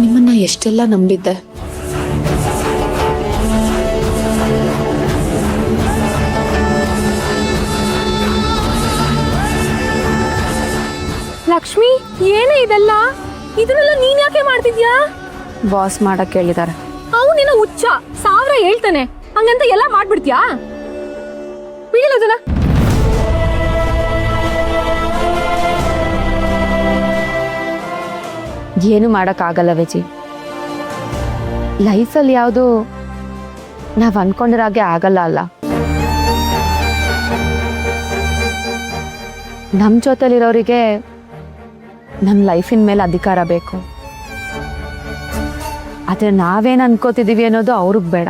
ನಿಮ್ಮನ್ನ ಎಷ್ಟೆಲ್ಲ ನಂಬಿದ್ದೆ. ಲಕ್ಷ್ಮಿ, ಏನೇ ಇದೆಲ್ಲ? ಇದನ್ನೆಲ್ಲ ನೀನ್ ಯಾಕೆ ಮಾಡ್ತಿದ್ಯಾ? ಬಾಸ್ ಮಾಡಕ್ ಹೇಳಿದಾರೆ. ಅವನೇನೋ ಹುಚ್ಚ, 1000 ಹೇಳ್ತಾನೆ, ಹಂಗಂತ ಎಲ್ಲ ಮಾಡ್ಬಿಡ್ತೀಯಾ? ಬಿಡಿಲ್ಲ. ಏನು ಮಾಡೋಕ್ಕಾಗಲ್ಲ ವಿಜಿ. ಲೈಫಲ್ಲಿ ಯಾವುದು ನಾವು ಅನ್ಕೊಂಡಿರಾಗೆ ಆಗಲ್ಲ ಅಲ್ಲ. ನಮ್ಮ ಜೊತೆಲಿರೋರಿಗೆ ನಮ್ಮ ಲೈಫಿನ ಮೇಲೆ ಅಧಿಕಾರ ಬೇಕು. ಆದರೆ ನಾವೇನು ಅನ್ಕೋತಿದ್ದೀವಿ ಅನ್ನೋದು ಅವ್ರಿಗೆ ಬೇಡ.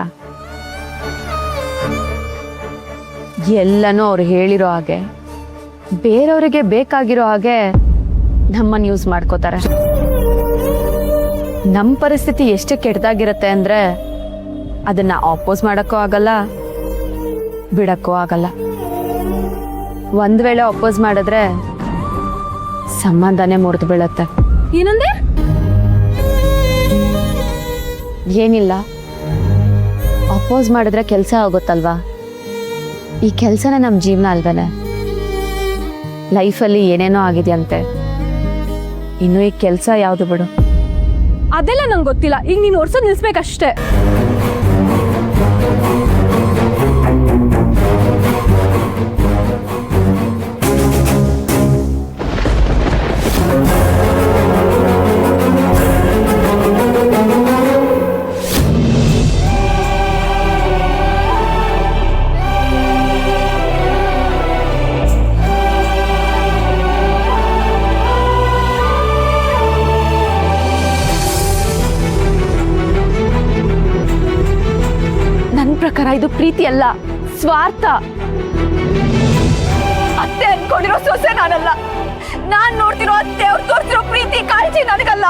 ಎಲ್ಲನೂ ಅವ್ರು ಹೇಳಿರೋ ಹಾಗೆ, ಬೇರೆಯವರಿಗೆ ಬೇಕಾಗಿರೋ ಹಾಗೆ ನಮ್ಮನ್ನು ಯೂಸ್ ಮಾಡ್ಕೋತಾರೆ. ನಮ್ಮ ಪರಿಸ್ಥಿತಿ ಎಷ್ಟು ಕೆಟ್ಟದಾಗಿರುತ್ತೆ ಅಂದರೆ ಅದನ್ನು ಆಪೋಸ್ ಮಾಡೋಕ್ಕೂ ಆಗಲ್ಲ, ಬಿಡೋಕ್ಕೂ ಆಗಲ್ಲ. ಒಂದು ವೇಳೆ ಅಪೋಸ್ ಮಾಡಿದ್ರೆ ಸಂಬಂಧನೇ ಮುರಿದು ಬೀಳುತ್ತೆ. ಏನಂದೆ? ಏನಿಲ್ಲ, ಅಪೋಸ್ ಮಾಡಿದ್ರೆ ಕೆಲಸ ಆಗುತ್ತಲ್ವಾ. ಈ ಕೆಲಸನೇ ನಮ್ಮ ಜೀವನ ಅಲ್ವೇನೆ. ಲೈಫಲ್ಲಿ ಏನೇನೋ ಆಗಿದೆಯಂತೆ, ಇನ್ನು ಈ ಕೆಲಸ ಯಾವುದು ಬಿಡು. ಅದೆಲ್ಲ ನಂಗೆ ಗೊತ್ತಿಲ್ಲ. ಈಗ ನೀನು ಒರ್ಸೋದು ನಿಲ್ಸ್ಬೇಕಷ್ಟೇ. ಪ್ರಕಾರ ಇದು ಪ್ರೀತಿ ಅಲ್ಲ, ಸ್ವಾರ್ಥ. ಅತ್ತೆ ಅನ್ಕೊಂಡಿರೋ ಸೊಸೆ ನಾನಲ್ಲ. ನಾನ್ ನೋಡ್ತಿರೋ ಅತ್ತೆ ಅವ್ರು ತೋರಿಸಿರೋ ಪ್ರೀತಿ ಕಾಳಜಿ ನನಗಲ್ಲ.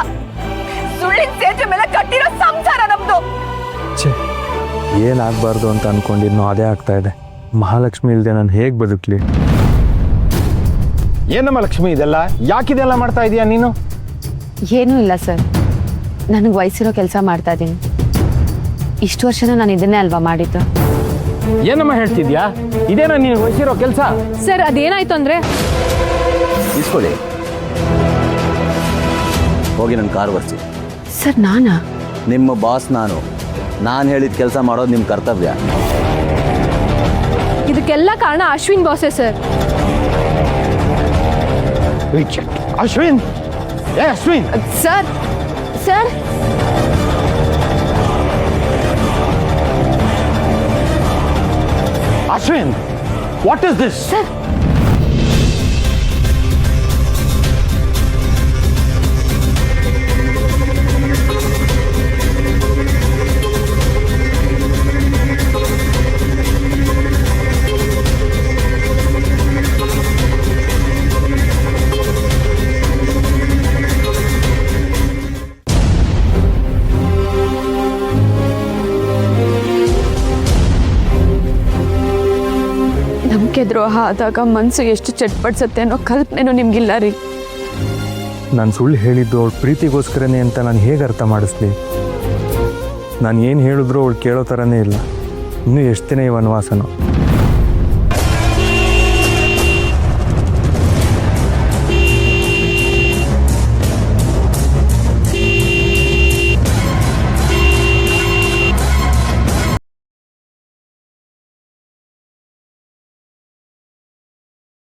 ಸುಳ್ಳಿನ ಸೇತುವೆ ಮೇಲೆ ಕಟ್ಟಿರೋ ಸಂಸಾರ ನಮ್ದು. ಏನಾಗಬಾರ್ದು ಅಂತ ಅನ್ಕೊಂಡಿದ್ನೋ ಅದೇ ಆಗ್ತಾ ಇದೆ. ಮಹಾಲಕ್ಷ್ಮಿ ಇಲ್ಲದೆ ನಾನು ಹೇಗೆ ಬದುಕಲಿ? ಏನಮ್ಮ ಲಕ್ಷ್ಮಿ ಇದೆಲ್ಲ? ಯಾಕಿದೆಲ್ಲ ಮಾಡ್ತಾ ಇದೀಯಾ ನೀನು? ಏನೂ ಇಲ್ಲ ಸರ್, ನನಗೆ ವಯಸ್ಸಿರೋ ಕೆಲಸ ಮಾಡ್ತಾ ಇದ್ದೀನಿ. ಇಷ್ಟು ವರ್ಷನೂ ನಾನು ಇದನ್ನೇ ಅಲ್ವಾ ಮಾಡಿದ್ದು. ಏನಮ್ಮ ಹೇಳ್ತಿದ್ಯಾ? ಇದೇನಾ ನೀನು ವಹಿಸಿರೋ ಕೆಲಸ? ಸರ್, ಅದೇನಾಯ್ತು ಅಂದ್ರೆ, ಇಸ್ಕೊಳ್ಳಿ, ಹೋಗಿ ನನ್ನ ಕಾರ್ ಬರ್ಸಿ. ಸರ್ ನಾನಾ? ನಿಮ್ಮ ಬಾಸ್ ನಾನು ಹೇಳಿದ ಕೆಲಸ ಮಾಡೋದು ನಿಮ್ಮ ಕರ್ತವ್ಯ. ಇದಕ್ಕೆಲ್ಲ ಕಾರಣ ಅಶ್ವಿನ್ ಬಾಸೆ sir. Ashwin, Ashwin sir sir Ashwin, what is this? Sir. ನಂಬಿಕೆ ದ್ರೋಹ ಆದಾಗ ಮನಸ್ಸು ಎಷ್ಟು ಚಟ್ಪಡಿಸುತ್ತೆ ಅನ್ನೋ ಕಲ್ಪನೆನೂ ನಿಮ್ಗಿಲ್ಲ ರೀ. ನಾನು ಸುಳ್ಳು ಹೇಳಿದ್ದು ಅವಳು ಪ್ರೀತಿಗೋಸ್ಕರನೇ ಅಂತ ನಾನು ಹೇಗೆ ಅರ್ಥ ಮಾಡಿಸ್ಲಿ? ನಾನು ಏನು ಹೇಳಿದ್ರು ಅವಳು ಕೇಳೋ ಥರನೇ ಇಲ್ಲ. ಇನ್ನೂ ಎಷ್ಟು ದಿನ ಈ ವನವಾಸನೋ?